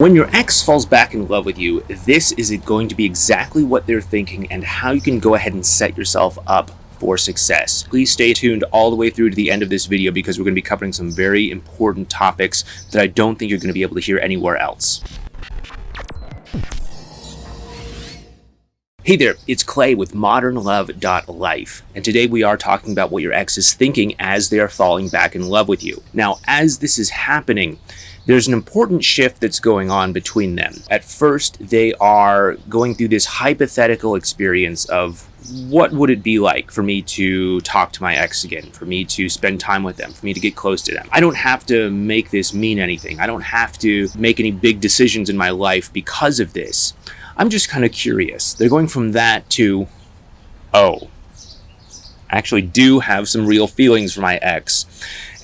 When your ex falls back in love with you, this is going to be exactly what they're thinking and how you can go ahead and set yourself up for success. Please stay tuned all the way through to the end of this video because we're going to be covering some very important topics that I don't think you're going to be able to hear anywhere else. Hey there, it's Clay with modernlove.life, and today we are talking about what your ex is thinking as they are falling back in love with you. Now, as this is happening, there's an important shift that's going on between them. At first, they are going through this hypothetical experience of what would it be like for me to talk to my ex again, for me to spend time with them, for me to get close to them. I don't have to make this mean anything. I don't have to make any big decisions in my life because of this. I'm just kind of curious. They're going from that to, oh, I actually do have some real feelings for my ex,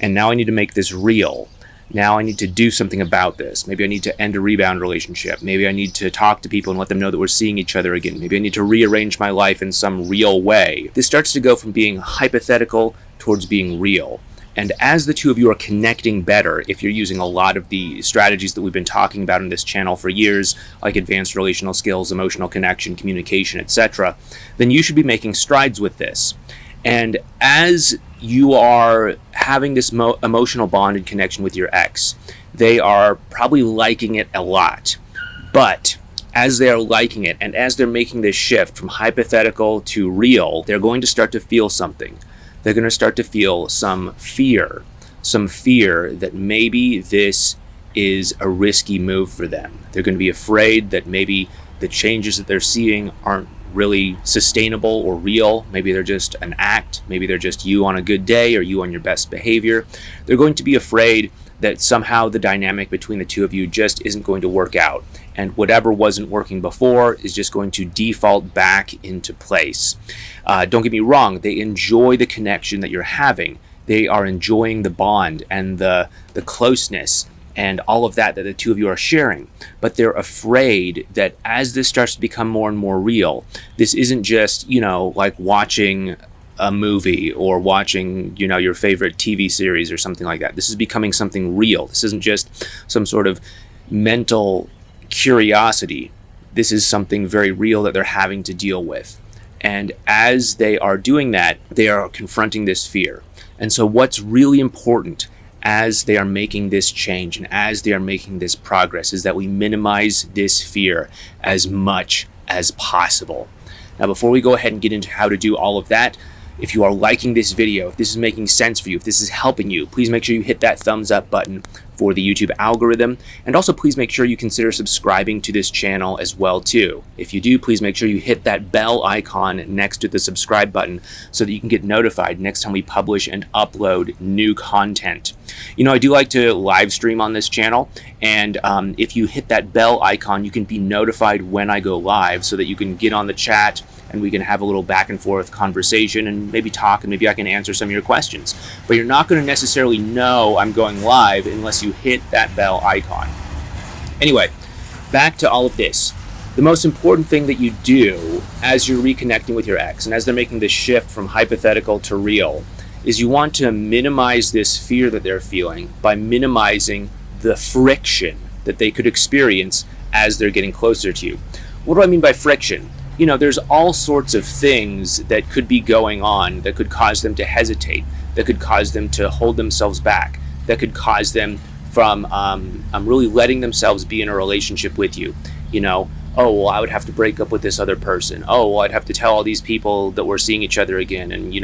and now I need to make this real. Now I need to do something about this. Maybe I need to end a rebound relationship. Maybe I need to talk to people and let them know that we're seeing each other again. Maybe I need to rearrange my life in some real way. This starts to go from being hypothetical towards being real. And as the two of you are connecting better, if you're using a lot of the strategies that we've been talking about in this channel for years, like advanced relational skills, emotional connection, communication, etc., then you should be making strides with this. And as you are having this emotional bond and connection with your ex, they are probably liking it a lot. But as they're liking it and as they're making this shift from hypothetical to real, they're going to start to feel something. They're going to start to feel some fear that maybe this is a risky move for them. They're going to be afraid that maybe the changes that they're seeing aren't really sustainable or real. Maybe they're just an act. Maybe they're just you on a good day or you on your best behavior. They're going to be afraid that somehow the dynamic between the two of you just isn't going to work out. And whatever wasn't working before is just going to default back into place. Don't get me wrong, they enjoy the connection that you're having. They are enjoying the bond and the closeness and all of that the two of you are sharing. But they're afraid that as this starts to become more and more real, this isn't just, like watching a movie or watching, your favorite TV series or something like that. This is becoming something real. This isn't just some sort of mental curiosity. This is something very real that they're having to deal with. And as they are doing that, they are confronting this fear. And so what's really important as they are making this change and as they are making this progress is that we minimize this fear as much as possible. Now, before we go ahead and get into how to do all of that, if you are liking this video, if this is making sense for you, if this is helping you, please make sure you hit that thumbs up button for the YouTube algorithm. And also please make sure you consider subscribing to this channel as well too. If you do, please make sure you hit that bell icon next to the subscribe button so that you can get notified next time we publish and upload new content. I do like to live stream on this channel, and if you hit that bell icon, you can be notified when I go live so that you can get on the chat and we can have a little back and forth conversation and maybe talk, and maybe I can answer some of your questions. But you're not going to necessarily know I'm going live unless you hit that bell icon. Anyway, back to all of this. The most important thing that you do as you're reconnecting with your ex and as they're making this shift from hypothetical to real is you want to minimize this fear that they're feeling by minimizing the friction that they could experience as they're getting closer to you. What do I mean by friction? There's all sorts of things that could be going on that could cause them to hesitate, that could cause them to hold themselves back, that could cause them from really letting themselves be in a relationship with you. Oh, well, I would have to break up with this other person. Oh, well, I'd have to tell all these people that we're seeing each other again. And,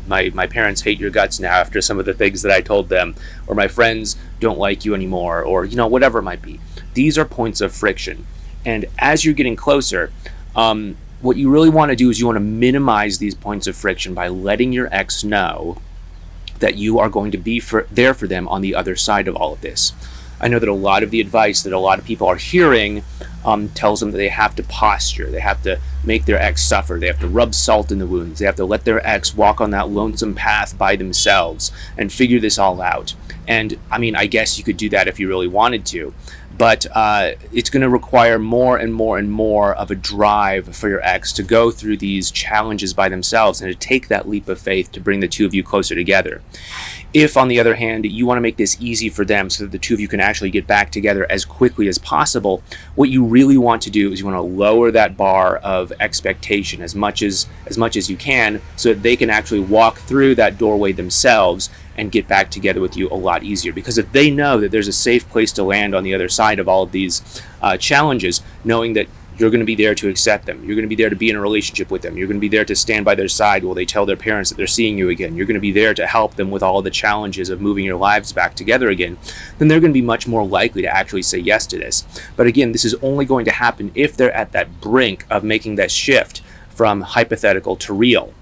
my parents hate your guts now after some of the things that I told them. Or my friends don't like you anymore. Or, whatever it might be. These are points of friction. And as you're getting closer, what you really want to do is you want to minimize these points of friction by letting your ex know that you are going to be there for them on the other side of all of this. I know that a lot of the advice that a lot of people are hearing tells them that they have to posture, they have to make their ex suffer, they have to rub salt in the wounds, they have to let their ex walk on that lonesome path by themselves and figure this all out. And I guess you could do that if you really wanted to, But it's going to require more and more and more of a drive for your ex to go through these challenges by themselves and to take that leap of faith to bring the two of you closer together. If, on the other hand, you want to make this easy for them so that the two of you can actually get back together as quickly as possible, what you really want to do is you want to lower that bar of expectation as much as you can, so that they can actually walk through that doorway themselves and get back together with you a lot easier. Because if they know that there's a safe place to land on the other side of all of these challenges, knowing that you're going to be there to accept them, you're going to be there to be in a relationship with them, you're going to be there to stand by their side while they tell their parents that they're seeing you again, you're going to be there to help them with all the challenges of moving your lives back together again, then they're going to be much more likely to actually say yes to this. But again, this is only going to happen if they're at that brink of making that shift from hypothetical to real.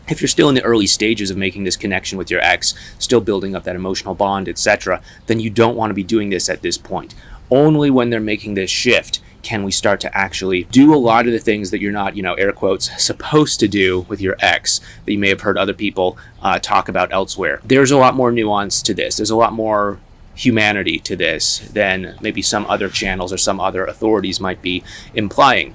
If you're still in the early stages of making this connection with your ex, still building up that emotional bond, etc., then you don't want to be doing this at this point. Only when they're making this shift can we start to actually do a lot of the things that you're not, air quotes, supposed to do with your ex that you may have heard other people talk about elsewhere. There's a lot more nuance to this. There's a lot more humanity to this than maybe some other channels or some other authorities might be implying.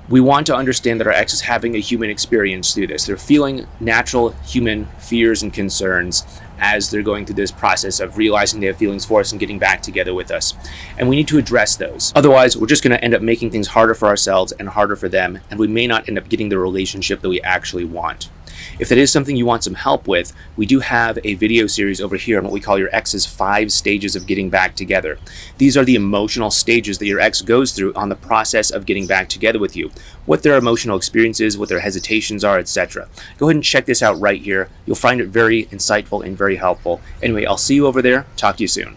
We want to understand that our ex is having a human experience through this. They're feeling natural human fears and concerns as they're going through this process of realizing they have feelings for us and getting back together with us. And we need to address those. Otherwise, we're just going to end up making things harder for ourselves and harder for them, and we may not end up getting the relationship that we actually want. If that is something you want some help with, we do have a video series over here on what we call your ex's 5 stages of getting back together. These are the emotional stages that your ex goes through on the process of getting back together with you. What their emotional experiences, what their hesitations are, etc. Go ahead and check this out right here. You'll find it very insightful and very helpful. Anyway, I'll see you over there. Talk to you soon.